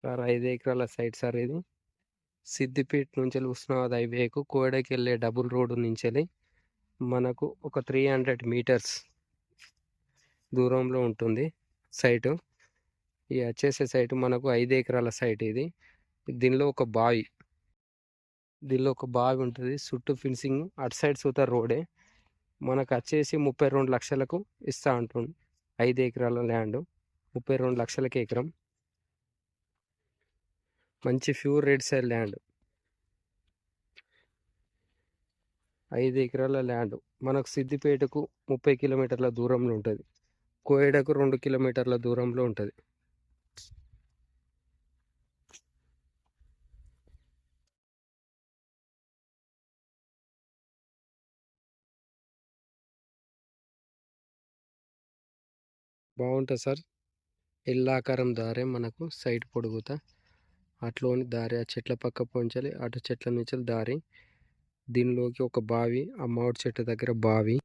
Sir 5 ఎకరాల site sir ఇది. సిద్దిపేట నుంచి హుస్నాబాద్ హైవేకు కోయడకి వెళ్ళే డబుల్ రోడ్డు నుంచి మనకు ఒక 300 మీటర్స్ దూరంలో ఉంటుంది సైటు. ఈ వచ్చేసే సైటు మనకు 5 ఎకరాల సైట్ ఇది. దీనిలో ఒక బావి ఉంటుంది. చుట్టూ ఫిన్సింగ్, అటు సైడ్ సుతా రోడే. మనకు వచ్చేసి 32 లక్షలకు ఇస్తా ఉంటుంది. 5 ఎకరాల ల్యాండ్ 32 లక్షలకి ఎకరం. మంచి ప్యూర్ రెడ్ సైడ్ ల్యాండ్. 5 ఎకరాల ల్యాండ్ మనకు సిద్దిపేటకు 30 కిలోమీటర్ల దూరంలో ఉంటుంది. కోయడకు 2 కిలోమీటర్ల దూరంలో ఉంటుంది. బాగుంటుంది సార్. ఇల్లాకారం దారే మనకు సైడ్ పొడుగుతా అట్లోని దారి, ఆ చెట్ల పక్క పొంచాలి, అటు చెట్ల నుంచి దారి. దీనిలోకి ఒక బావి, ఆ మామిడి చెట్టు దగ్గర బావి.